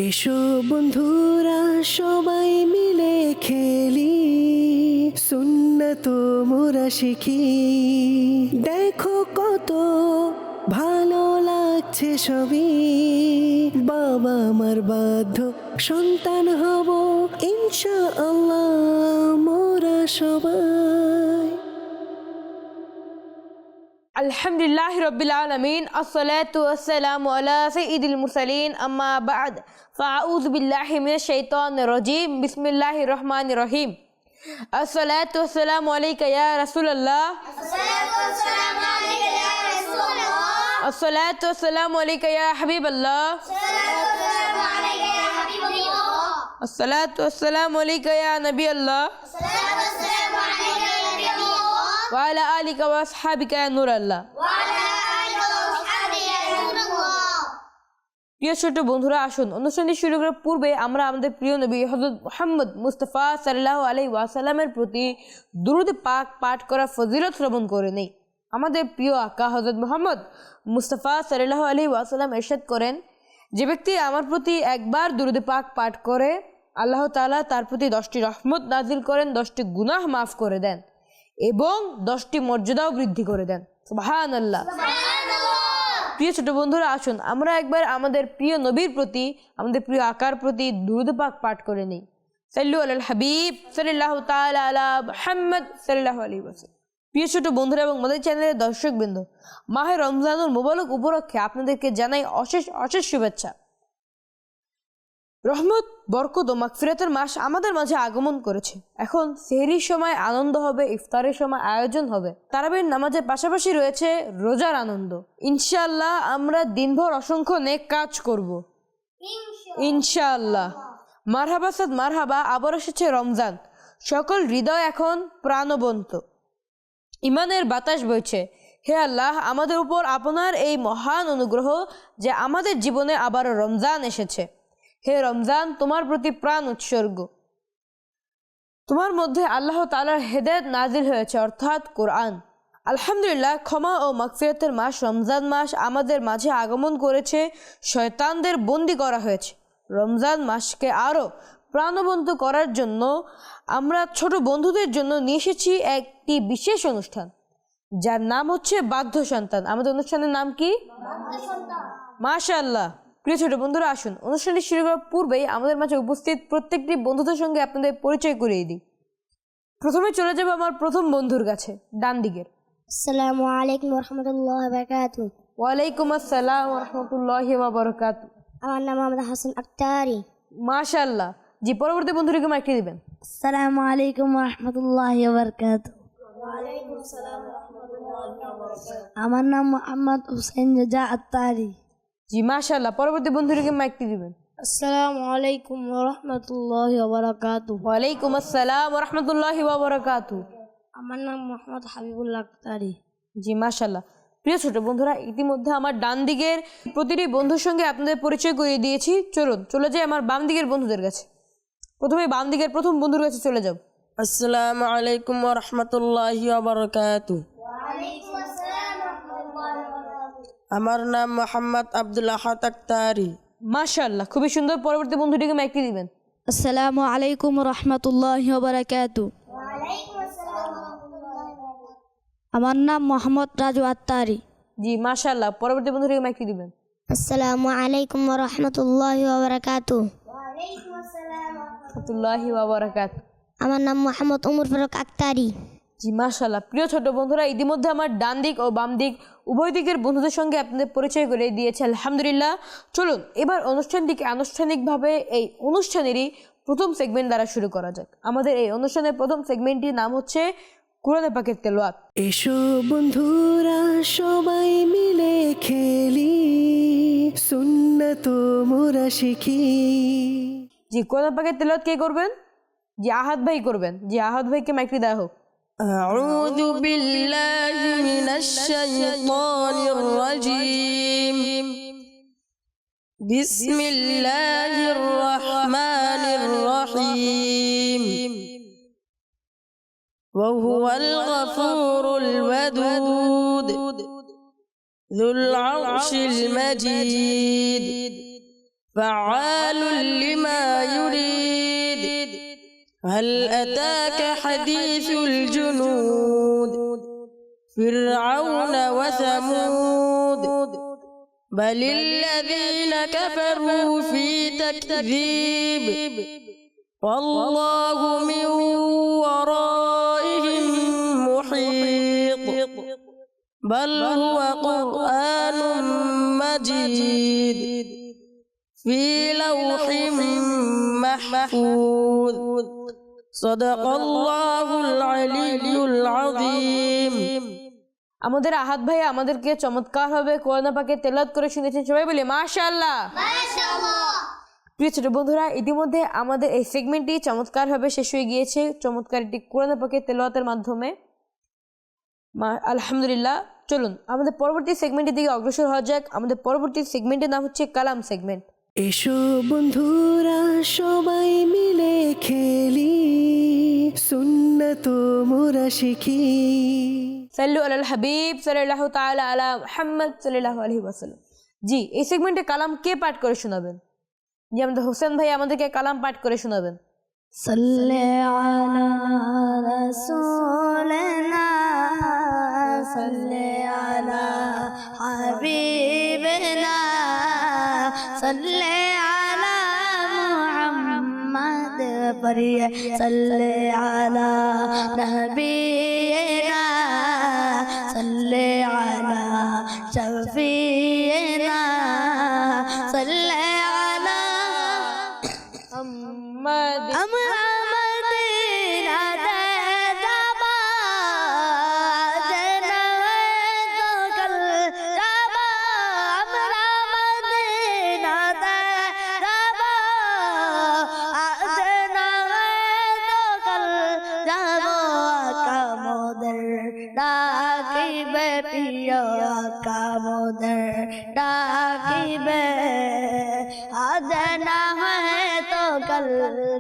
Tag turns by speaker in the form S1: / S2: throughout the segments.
S1: এসো বন্ধুরা সবাই মিলে খেলি, সুন্নাত মোরা শিখি। দেখো কত ভালো লাগছে সবই, বাবা মার বাধ্য সন্তান হব ইনশাআল্লাহ মোরা সবাই।
S2: আলহামদুলিল্লাহ রব্বিল আলামিন, আসসালাতু ওয়াসসালামু আলা সাইয়্যিদিল মুরসালিন, আম্মা বা'দ, ফাআউযু বিল্লাহি মিনাশ শাইতানির রাজীম, বিসমিল্লাহির রহমানির রহিম। আসসালাতু ওয়াসসালামু আলাইকা ইয়া রাসূলুল্লাহ, আসসালাতু ওয়াসসালামু আলাইকা ইয়া হাবিবাল্লাহ, আসসালাতু ওয়াসসালামু আলাইকা ইয়া নবিয়াল্লাহ, ওয়া আলা আলিকা ওয়া আসহাবিকা ইয়া নূরাল্লাহ। প্রিয় ছোট বন্ধুরা, আসুন অনুষ্ঠানটি শুরু করার পূর্বে আমরা আমাদের প্রিয় নবী হযরত মুহাম্মদ মুস্তাফা সাল্লাল্লাহু আলাইহি ওয়াসাল্লামের প্রতি দুরূদ পাক পাঠ করা ফজিলত শ্রবণ করে নেই। আমাদের প্রিয় আকা হযরত মুহাম্মদ মুস্তাফা সাল্লাল্লাহু আলাইহি ওয়াসাল্লাম ইরশাদ করেন, যে ব্যক্তি আমার প্রতি একবার দুরূদ পাক পাঠ করে আল্লাহ তাআলা তার প্রতি 10টি রহমত নাজিল করেন, 10টি গুনাহ মাফ করে দেন এবং 10টি মর্যাদাও বৃদ্ধি করে দেন। সুবহানাল্লাহ। প্রিয় ছোট বন্ধুরা, আসুন আমরা একবার আমাদের প্রিয় নবীর প্রতি, আমাদের প্রিয় আকার প্রতি দুরূদ পাক পাঠ করে নেই। সাল্লু আলাল হাবিব সাল্লাল্লাহু তাআলা আলা মুহাম্মদ সাল্লাল্লাহু আলাইহি ওয়াসাল্লাম। প্রিয় ছোট বন্ধুরা এবং আমাদের চ্যানেলের দর্শকবৃন্দ, মাহে রমজানুল মুবারক উপলক্ষে আপনাদেরকে জানাই অশেষ অশেষ শুভেচ্ছা। রহমত, বরকত ও মাগফিরাতের মাস আমাদের মাঝে আগমন করেছে। এখন সেহরির সময় আনন্দ হবে, ইফতারের সময় আয়োজন হবে, তারাবির নামাজের পাশাপাশি রয়েছে রোজার আনন্দ। ইনশাআল্লাহ আমরা দিনভর অসংখ্য নেক কাজ করব ইনশাআল্লাহ। মারহাবা সাদ মারহাবা, আবার এসেছে রমজান। সকল হৃদয় এখন প্রাণবন্ত, ইমানের বাতাস বইছে। হে আল্লাহ, আমাদের উপর আপনার এই মহান অনুগ্রহ যে আমাদের জীবনে আবারও রমজান এসেছে। হে রমজান, তোমার প্রতি প্রাণ উৎসর্গ। তোমার মধ্যে আল্লাহ তাআলার হেদায়েত নাজিল হয়েছে, অর্থাৎ কোরআন। আলহামদুলিল্লাহ, ক্ষমা ও মাগফিরাতের মাস রমজান মাস আমাদের মাঝে আগমন করেছে। শয়তানদের বন্দী করা হয়েছে। রমজান মাসকে আরও প্রাণবন্ত করার জন্য আমরা ছোট বন্ধুদের জন্য নিয়ে এসেছি একটি বিশেষ অনুষ্ঠান, যার নাম হচ্ছে বাধ্য সন্তান। আমাদের অনুষ্ঠানের নাম কি? মাশাআল্লাহ। প্রিয় ছোট বন্ধুরা, আসুন অনুষ্ঠানটি শুরু করার পূর্বেই আমাদের মাঝে উপস্থিত প্রত্যেকটি বন্ধুদের সঙ্গে আপনাদের পরিচয় করিয়ে দিই। প্রথমে চলে যাব আমার প্রথম বন্ধুর কাছে, ডান দিকের।
S3: আসসালামু আলাইকুম ওয়া রাহমাতুল্লাহি ওয়া বারাকাতুহু।
S2: ওয়ালাইকুম আসসালাম ওয়া রাহমাতুল্লাহি ওয়া বারাকাতুহু।
S3: আমার নাম মোহাম্মদ হাসান আক্তারি।
S2: মাশাআল্লাহ। জি, পরবর্তী বন্ধুটিকে মাইকটি দিবেন।
S3: আসসালামু আলাইকুম ওয়া রাহমাতুল্লাহি ওয়া বারাকাতুহু। আমার নাম মোহাম্মদ হুসাইন রাজা আত্তারি।
S2: জি, মাশাআল্লাহ। পরবর্তী বন্ধুটিকে মাইকটি দিবেন।
S3: আসসালামু আলাইকুম ওয়া রাহমাতুল্লাহি ওয়া বারাকাতুহু।
S2: ওয়ালাইকুম আসসালাম ওয়া রাহমাতুল্লাহি ওয়া বারাকাতুহু।
S3: আমার নাম মোহাম্মদ হাবিবুল্লাহ আক্তারি।
S2: জি, মাশাআল্লাহ। প্রিয় ছোট বন্ধুরা, ইতিমধ্যে আমার ডান দিকের প্রতিটি বন্ধুর সঙ্গে আপনাদের পরিচয় করিয়ে দিয়েছি। চলুন চলে যাই আমার বাম দিকের বন্ধুদের কাছে। প্রথমে বাম দিকের প্রথম বন্ধুর কাছে চলে যাব।
S4: আসসালামু আলাইকুম ওয়া রাহমাতুল্লাহি ওয়া বারাকাতুহু। আমার নাম মোহাম্মদ আব্দুল আহাদ আক্তারি।
S2: মাশাআল্লাহ, খুবই সুন্দর। পরবর্তী বন্ধুটিকে মাইকটি দিবেন।
S3: আসসালামু আলাইকুম ওয়া রাহমাতুল্লাহি ওয়া বারাকাতুহু। আমার নাম মোহাম্মদ রাজু আত্তারি।
S2: জি, মাশাআল্লাহ। পরবর্তী বন্ধুটিকে মাইকটি দিবেন।
S3: আসসালামু আলাইকুম ওয়া রাহমাতুল্লাহি ওয়া বারাকাতুহু।
S2: রাহমাতুল্লাহি ওয়া বারাকাতুহু।
S3: আমার নাম মোহাম্মদ উমর ফারুক আক্তারি।
S2: জি, মাশাআল্লাহ। প্রিয় ছোট বন্ধুরা, ইতিমধ্যে আমার ডান দিক ও বাম দিক উভয় দিকের বন্ধুদের সঙ্গে আপনাদের পরিচয় করে দিয়েছে, আলহামদুলিল্লাহ। চলুন এবার অনুষ্ঠানটিকে আনুষ্ঠানিকভাবে এই অনুষ্ঠানেরই প্রথম সেগমেন্ট দ্বারা শুরু করা যাক। আমাদের এই অনুষ্ঠানের প্রথম সেগমেন্টটির নাম হচ্ছে কোরআনে পাকের তেলাওয়াত।
S1: এসো বন্ধুরা সবাই মিলে খেলি, সুন্নাত মোরা শিখি।
S2: জি, কোরআনে পাকের তেলাওয়াত কে করবেন? জি, আহাদ ভাই করবেন। জি, আহাদ ভাইকে মাইকটি দেওয়া হোক।
S4: আউযু বিল্লাহি মিনাশ শাইতানির রাজীম। বিসমিল্লাহির রাহমানির রহিম। ওয়া হুয়াল গফুরুল ওয়াদুদ যুল আরশিল মাজিদ। فعال لما يريد هل أتاك حديث الجنود فرعون وثمود بل الذين كفروا في تكذيب والله من ورائهم محيط بل هو قرآن مجيد في لوح محفوظ صدق الله العلي العظيم
S2: আমাদের আহাদ ভাই আমাদেরকে চমৎকারভাবে কোরআন পাকে তেলাওয়াত করে শুনিয়েছেন, সবাই বলি মাশাআল্লাহ। প্রিয় ছোট বন্ধুরা, ইতিমধ্যে আমাদের এই সেগমেন্টটি চমৎকারভাবে শেষ হয়ে গিয়েছে চমৎকার একটি কোরআন পাকের তেলাওয়াতের মাধ্যমে। আলহামদুলিল্লাহ। চলুন আমাদের পরবর্তী সেগমেন্টের দিকে অগ্রসর হওয়া যাক। আমাদের পরবর্তী সেগমেন্টের নাম হচ্ছে কালাম সেগমেন্ট।
S1: এসো বন্ধুরা সবাই মিলে খেলি, সুন্নাত মোরা শিখি।
S2: সাল্লু আলাল হাবিব সাল্লাল্লাহু তাআলা আলা মুহাম্মদ সাল্লাল্লাহু আলাইহি ওয়াসাল্লাম। জি, এই সেগমেন্টে কালাম কে পাঠ করে শোনাবেন? জি, আমাদের হোসেন ভাই আমাদেরকে কালাম পাঠ করে শোনাবেন।
S3: সাল্লি আলা রাসূলিনা সাল্লি আলা হাবিবিনা সাল্লি আলা মুহাম্মদ পড়িয়ে সাল্লি আলা নবিয়িনা সাল্লি আলা শফিয়িনা সাল্লি আলা
S2: মুহাম্মদ।
S3: আমরা মদিনাতে যাব, যেনা তো কাল যাব। আমরা মদিনাতে যাব, যেনা তো কাল যাব। কামোদের ডাকিবে প্রিয়, কামোদের ডাকিবে। আজ না হয় তো কাল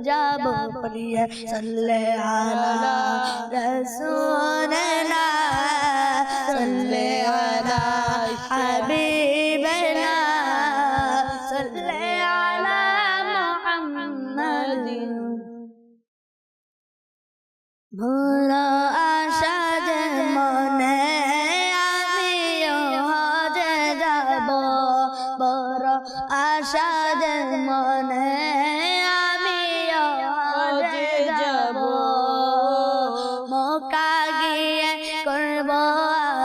S3: যাব প্রিয়। সাল্লি আলা রাসূলিনা সাল্লি আলা হাবিবিনা সাল্লি আলা মুহাম্মাদিন। বড় আশা যে মনে আমিও যে যাব, বড় আশা যে মনে আমিও যে যাব। মক্কা গিয়ে করব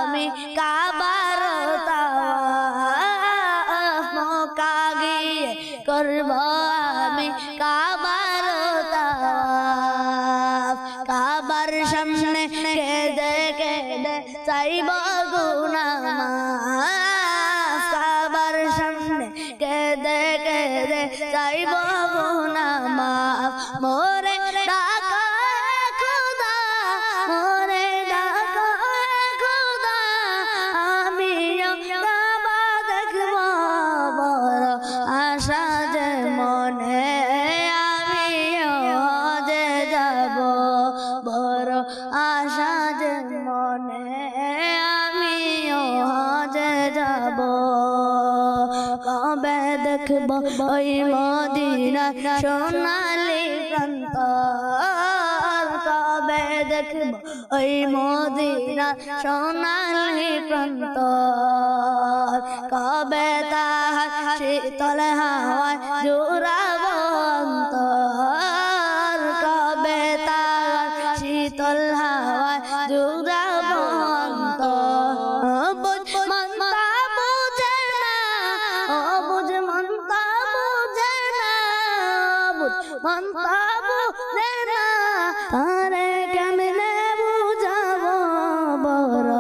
S3: আমি কাবার তাওয়াফ, মক্কা গিয়ে করব আমি কাবার তাওয়াফ। কাবার সামনে কেঁদে কেঁদে চাইব গুনাহ মাফ, কাবার সামনে কেঁদে কেঁদে চাইব গুনাহ মাফ। মোরে ডাকা খোদা, মোরে ডাকা খোদা, আমিও কাবা দেখব। বড় আশা যে মনে আমিও যে যাব, বড় আশা যে মনে আমিও যে যাব। কবে দেখব ওই মদিনা সোনালি প্রান্ত, কবে দেখব ওই মদিনা সোনালি প্রান্ত। কবে তাহার শীতল হাওয়ায় জুড়াব অন্তর, কবে তাহার শীতল হাওয়ায় জুড়াব অন্তর। বুঝ মনটা বুঝে না, ও বুঝ মনটা বুঝে না, বুঝ মনটা বুঝে না, তারে কেমনে বুঝাবো। বড়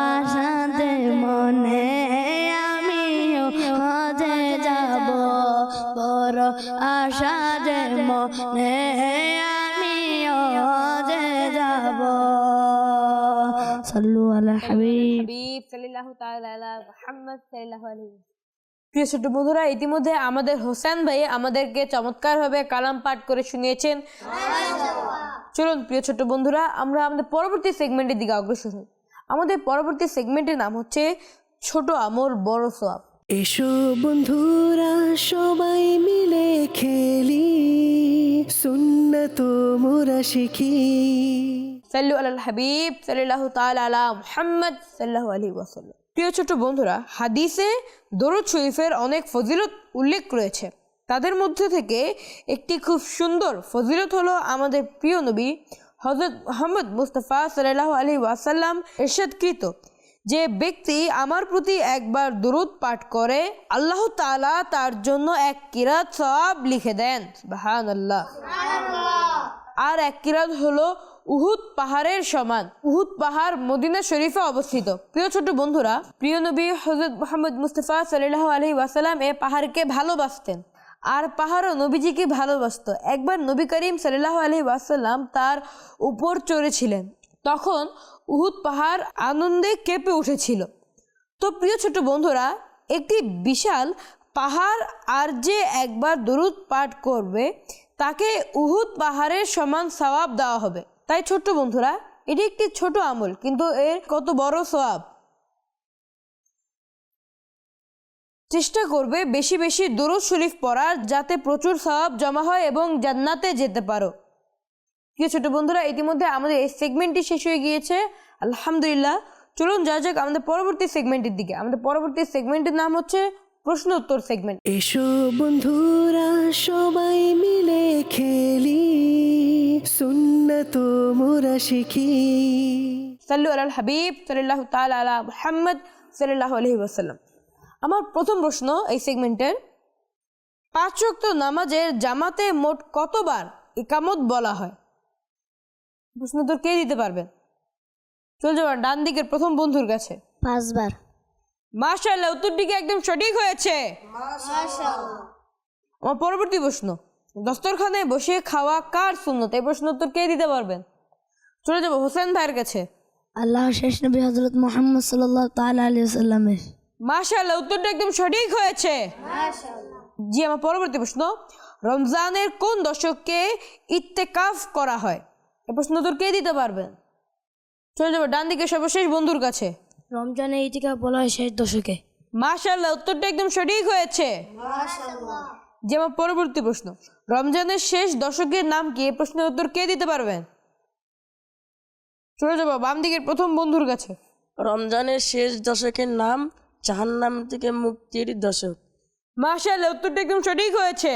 S3: আশা যে মনে আমিও যে যাব, বড় আশা যে মনে আমিও যে যাব। সাল্লু আলা হাবিব।
S2: হাবিব সাল্লাল্লাহু তাআলা আলা মুহাম্মদ সাল্লাল্লাহু আলাইহি। প্রিয় ছোট বন্ধুরা, ইতিমধ্যে আমাদের হোসেন ভাই আমাদেরকে চমৎকারভাবে কালাম পাঠ করে শুনিয়েছেন। চলুন প্রিয় ছোট বন্ধুরা, আমরা আমাদের পরবর্তী সেগমেন্টের দিকে অগ্রসর হই। আমাদের পরবর্তী সেগমেন্টের নাম হচ্ছে ছোট আমল বড় সওয়াব।
S1: এসো বন্ধুরা সবাই মিলে খেলি, সুন্নাত মোরা শিখি।
S2: সাল্লু আলাল হাবিব সাল্লাল্লাহু তাআলা আলা মুহাম্মদ সাল্লাল্লাহু আলাইহি ওয়াসাল্লাম। প্রিয় ছোট বন্ধুরা, হাদিসে দরুদ শরীফের অনেক ফজিলত উল্লেখ রয়েছে। তাদের মধ্যে থেকে একটি খুব সুন্দর ফজিলত হলো আমাদের প্রিয় নবী হযরত মুহাম্মদ মুস্তাফা সাল্লাল্লাহু আলাইহি ওয়াসাল্লাম ইরশাদকৃত, যে ব্যক্তি আমার প্রতি একবার দরুদ পাঠ করে আল্লাহ তাআলা তার জন্য এক কিরাত সওয়াব লিখে দেন। সুবহানাল্লাহ। আর এক কিরাত হলো উহুদ পাহাড়ের সমান। উহুদ পাহাড় মদিনা শরীফে অবস্থিত। প্রিয় ছোট বন্ধুরা, প্রিয় নবী হযরত মুহাম্মদ মুস্তাফা সাল্লাল্লাহু আলাইহি ওয়াসাল্লাম এই পাহাড়কে ভালোবাসতেন, আর পাহাড়ও নবীজিকে ভালোবাসত। একবার নবী করিম সাল্লাল্লাহু আলাইহি ওয়াসাল্লাম তার উপর চড়েছিলেন, তখন উহুদ পাহাড় আনন্দে কেঁপে উঠেছিল। তো প্রিয় ছোট বন্ধুরা, একটি বিশাল পাহাড় আর যে একবার দরুদ পাঠ করবে তাকে উহুদ পাহাড়ের সমান সওয়াব দেওয়া হবে। তাই ছোট্ট বন্ধুরা, এটি একটি ছোট আমল, কিন্তু এর কত বড় সওয়াব। চেষ্টা করবে বেশি বেশি দরুদ শরীফ পড়ার, যাতে প্রচুর সওয়াব জমা হয় এবং জান্নাতে যেতে পারো। প্রিয় ছোট বন্ধুরা, ইতিমধ্যে আমাদের এই সেগমেন্টটি শেষ হয়ে গিয়েছে, আলহামদুলিল্লাহ। চলুন যা যাক আমাদের পরবর্তী সেগমেন্টের দিকে। আমাদের পরবর্তী সেগমেন্টের নাম হচ্ছে প্রশ্ন উত্তর সেগমেন্ট।
S1: এসো বন্ধুরা সবাই মিলে খেলি, সুন্নাত মোরা শিখি।
S2: সাল্লু আলাল হাবিব সাল্লাল্লাহু তাআলা আলা মুহাম্মদ সাল্লাল্লাহু আলাইহি ওয়াসাল্লাম। আমার প্রথম প্রশ্ন এই সেগমেন্টের, 5 ওয়াক্ত নামাজের জামাতে মোট কতবার ইকামত বলা হয়? প্রশ্ন উত্তর কে দিতে পারবেন? চলে যাবেন ডান দিকের প্রথম বন্ধুর কাছে।
S3: 5 বার।
S2: মাশাআল্লাহ, উত্তরটি কি একদম সঠিক হয়েছে? আমার পরবর্তী প্রশ্ন, দস্তরখানায় বসে খাওয়া কার সুন্নত? এই প্রশ্ন উত্তর কে দিতে পারবেন? চলে যাবো হোসেন ভাইয়ের কাছে।
S3: আল্লাহর শেষ নবী হযরত মুহাম্মদ সাল্লাল্লাহু তাআলা আলাইহি ওয়াসাল্লামের।
S2: মাশাআল্লাহ, উত্তরটা একদম সঠিক হয়েছে। জি, আমার পরবর্তী প্রশ্ন, রমজানের কোন দশকে ইত্তেকাফ করা হয়? এই প্রশ্ন উত্তর কে দিতে পারবেন? চলে যাবো ডান দিকে সর্বশেষ বন্ধুর কাছে।
S3: রমজানে ইতিকাফ বলা হয় শেষ দশকে।
S2: মাশাআল্লাহ, উত্তরটা একদম সঠিক হয়েছে। যে আমার পরবর্তী প্রশ্ন, রমজানের শেষ দশকের নাম কি? এই প্রশ্নের উত্তর কে দিতে পারবেন? চলে যাবো বাম দিকের প্রথম বন্ধুর কাছে।
S4: রমজানের শেষ দশকের নাম জাহান্নাম থেকে মুক্তির দশক।
S2: মাশাআল্লাহ, উত্তরটা একদম সঠিক হয়েছে।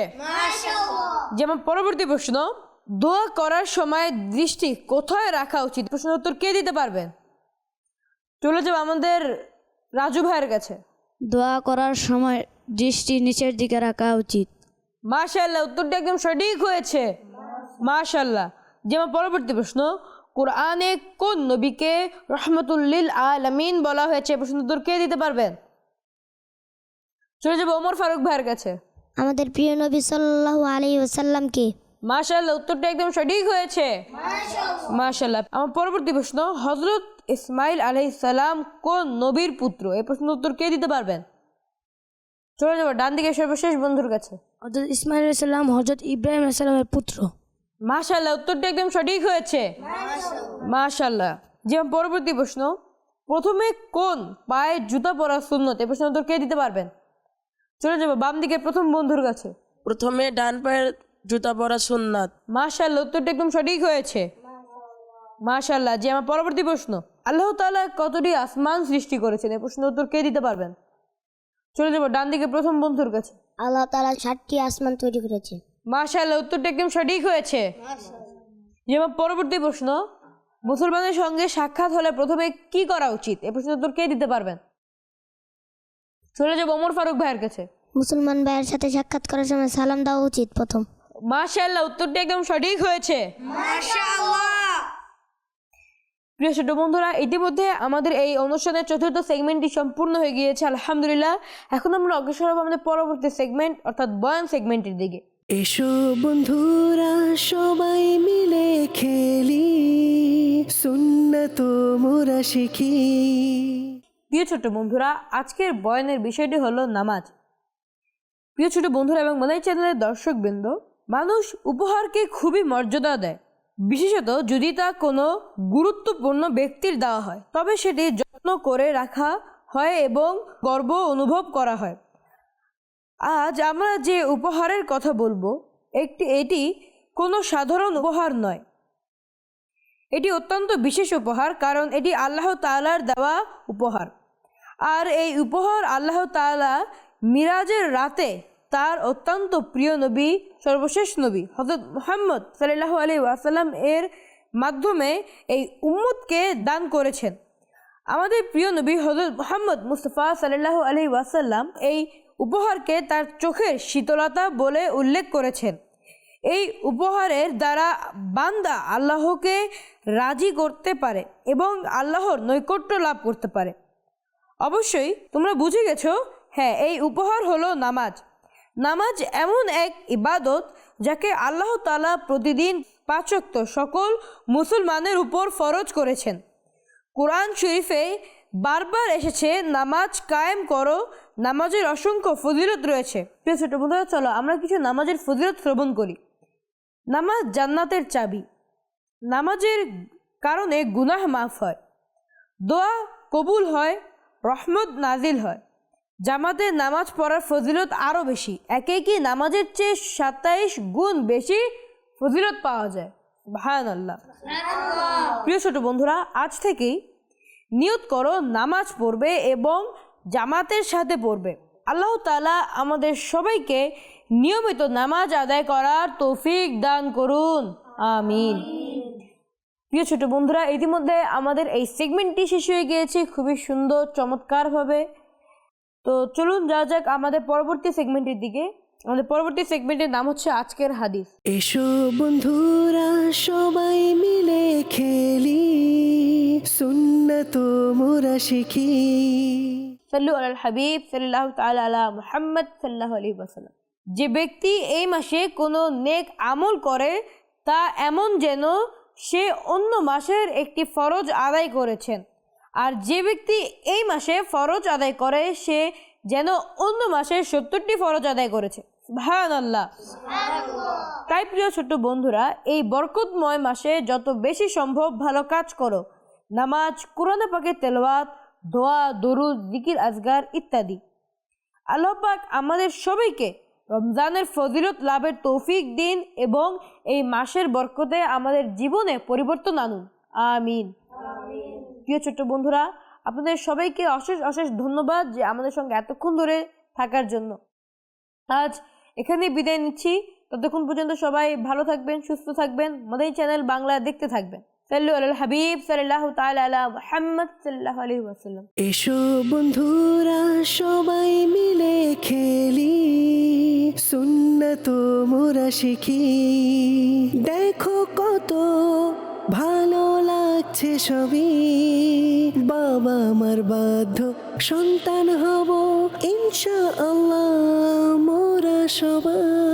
S2: যেমন পরবর্তী প্রশ্ন, দোয়া করার সময় দৃষ্টি কোথায় রাখা উচিত? প্রশ্নের উত্তর কে দিতে পারবেন? চলে যাবো আমাদের রাজু ভাইয়ের কাছে।
S3: দোয়া করার সময় দৃষ্টি নিচের দিকে রাখা উচিত।
S2: মাশাআল্লাহ, উত্তরটা একদম সঠিক হয়েছে। মাশাআল্লাহ। যেমন পরবর্তী প্রশ্ন, কোরআনে কোন নবীকে রহমতুল লিল আলামিন বলা হয়েছে? প্রশ্ন উত্তর কে দিতে পারবেন? চলে যাবো ওমর ফারুক ভাইয়ের কাছে।
S3: আমাদের প্রিয় নবী সাল্লাল্লাহু আলাইহি ওয়াসাল্লামকে।
S2: মাশাআল্লাহ, উত্তরটা একদম সঠিক হয়েছে। মাশাআল্লাহ। আমার পরবর্তী প্রশ্ন, হযরত ইসমাইল আলাইহিস সালাম কোন নবীর পুত্র? এই প্রশ্নের উত্তর কে দিতে পারবেন? চলে যাবো ডান দিকে সর্বশেষ বন্ধুর কাছে।
S3: হযরত ইসমাইল আলাইহিস সালাম হযরত ইব্রাহিম আলাইহিস সালামের পুত্র।
S2: মাশাআল্লাহ, উত্তরটা একদম সঠিক হয়েছে। মাশাআল্লাহ। যেমন পরবর্তী প্রশ্ন, প্রথমে কোন পায়ে জুতা পরা সুন্নত? এই প্রশ্নের উত্তর কে দিতে পারবেন? চলে যাবো বাম দিকের প্রথম বন্ধুর কাছে।
S4: প্রথমে ডান পায়ের জুতা পরা সুন্নাত।
S2: মাশাআল্লাহ, উত্তরটা একদম সঠিক হয়েছে। মাশাআল্লাহ। যে আমার পরবর্তী প্রশ্ন, আল্লাহ তাআলা কতটি আসমান সৃষ্টি করেছেন? এই প্রশ্নের উত্তর কে দিতে পারবেন? চলে যাবো ডান দিকে প্রথম বন্ধুর কাছে।
S3: আল্লাহ তাআলা 7টি আসমান তৈরি করেছেন।
S2: মাশাআল্লাহ, উত্তরটা একদম সঠিক হয়েছে। যেমন পরবর্তী প্রশ্ন, মুসলমানের সঙ্গে সাক্ষাৎ হলে প্রথমে কি করা উচিত? এই প্রশ্নের উত্তর কে দিতে পারবেন? চলে যাবো ওমর ফারুক ভাইয়ের কাছে।
S3: মুসলমান ভাইয়ের সাথে সাক্ষাৎ করার সময় সালাম দেওয়া উচিত প্রথম।
S2: মাশাআল্লাহ, উত্তরটা একদম সঠিক হয়েছে। প্রিয় ছোট বন্ধুরা, ইতিমধ্যে আমাদের এই অনুষ্ঠানের চতুর্থ সেগমেন্টটি সম্পূর্ণ হয়ে গিয়েছে, আলহামদুলিল্লাহ। এখন আমরা অগ্রসর হব আমাদের পরবর্তী সেগমেন্ট অর্থাৎ বয়ান সেগমেন্টের দিকে।
S1: এসো বন্ধুরা সবাই মিলে খেলি, সুন্নাত মোরা শিখি।
S2: প্রিয় ছোট বন্ধুরা, আজকের বয়ানের বিষয়টি হলো নামাজ। প্রিয় ছোট বন্ধুরা এবং মাদানী চ্যানেলের দর্শকবৃন্দ, মানুষ উপহারকে খুবই মর্যাদা দেয়, বিশেষত যদি তা কোনো গুরুত্বপূর্ণ ব্যক্তির দেওয়া হয়, তবে সেটি যত্ন করে রাখা হয় এবং গর্ব অনুভব করা হয়। আজ আমরা যে উপহারের কথা বলবো এটি কোনো সাধারণ উপহার নয়। এটি অত্যন্ত বিশেষ উপহার, কারণ এটি আল্লাহ তাআলার দেওয়া উপহার। আর এই উপহার আল্লাহ তাআলা মিরাজের রাতে তার অত্যন্ত প্রিয় নবী, সর্বশেষ নবী হযরত মুহাম্মদ সাল্লাল্লাহু আলাইহি ওয়াসাল্লাম এর মাধ্যমে এই উম্মতকে দান করেছেন। আমাদের প্রিয় নবী হযরত মুহাম্মদ মুস্তাফা সাল্লাল্লাহু আলাইহি ওয়াসাল্লাম এই উপহারকে তার চোখের শীতলতা বলে উল্লেখ করেছেন। এই উপহারের দ্বারা বান্দা আল্লাহকে রাজি করতে পারে এবং আল্লাহর নৈকট্য লাভ করতে পারে। অবশ্যই তোমরা বুঝে গেছো, হ্যাঁ, এই উপহার হলো নামাজ। নামাজ এমন এক ইবাদত যাকে আল্লাহ তাআলা প্রতিদিন 5 ওয়াক্ত সকল মুসলমানের উপর ফরজ করেছেন। কোরআন শরীফে বারবার এসেছে, নামাজ কায়েম করো, নামাজের অসংখ্য ফজিলত রয়েছে। প্রিয় ছোট বন্ধুরা, চলো আমরা কিছু নামাজের ফজিলত শ্রবণ করি। নামাজ জান্নাতের চাবি। নামাজের কারণে গুনাহ মাফ হয়, দোয়া কবুল হয়, রহমত নাজিল হয়। জামাতে নামাজ পড়ার ফজিলত আরও বেশি, একে কি নামাজের চেয়ে 27 গুণ বেশি ফজিলত পাওয়া যায়। সুবহানাল্লাহ। প্রিয় ছোট বন্ধুরা, আজ থেকেই নিয়ত করো নামাজ পড়বে এবং জামাতের সাথে পড়বে। আল্লাহ তাআলা আমাদের সবাইকে নিয়মিত নামাজ আদায় করার তৌফিক দান করুন, আমিন। প্রিয় ছোট বন্ধুরা, ইতিমধ্যে আমাদের এই সেগমেন্টটি শেষ হয়ে গিয়েছে খুবই সুন্দর চমৎকারভাবে। তো চলুন যাওয়া যাক আমাদের পরবর্তী সেগমেন্টের দিকে। আমাদের পরবর্তী সেগমেন্টের নাম হচ্ছে আজকের হাদিস।
S1: এসো বন্ধুরা সবাই মিলে খেলি, সুন্নাত মোরা শিখি।
S2: সাল্লু আলাল হাবিব সাল্লাল্লাহু তাআলা আলা মুহাম্মদ সাল্লাল্লাহু আলাইহি ওয়াসাল্লাম। যে ব্যক্তি এই মাসে কোনো নেক আমল করে তা এমন যেন সে অন্য মাসের একটি ফরজ আদায় করেছেন, আর যে ব্যক্তি এই মাসে ফরজ আদায় করে সে যেন অন্য মাসে 70টি ফরজ আদায় করেছে। সুবহানাল্লাহ। তাই প্রিয় ছোট্ট বন্ধুরা, এই বরকতময় মাসে যত বেশি সম্ভব ভালো কাজ করো। নামাজ, কোরআন পাকের তেলাওয়াত, দোয়া, দরুদ, জিকির আজগার ইত্যাদি। আল্লাহ পাক আমাদের সবাইকে রমজানের ফজিলত লাভের তৌফিক দিন এবং এই মাসের বরকতে আমাদের জীবনে পরিবর্তন আনুন, আমিন। প্রিয় ছোট্ট বন্ধুরা, আপনাদের সবাইকে অশেষ অশেষ ধন্যবাদ যে আমাদের সঙ্গে এতক্ষণ ধরে থাকার জন্য। আজ এখানেই বিদায় নিচ্ছি। ততক্ষণ পর্যন্ত সবাই ভালো থাকবেন, সুস্থ থাকবেন, মাদানী চ্যানেল বাংলা দেখতে থাকবেন। সাল্লু আলাল হাবিব সাল্লাল্লাহু তাআলা আলা মুহাম্মদ সাল্লাল্লাহু আলাইহি ওয়াসাল্লাম।
S1: এসো বন্ধুরা সবাই মিলে খেলি, সুন্নাত মোরা শিখি। দেখো কত ভালো লাগছে সবই, বাবা মার বাধ্য সন্তান হব ইনশাআল্লাহ মোরা সবাই।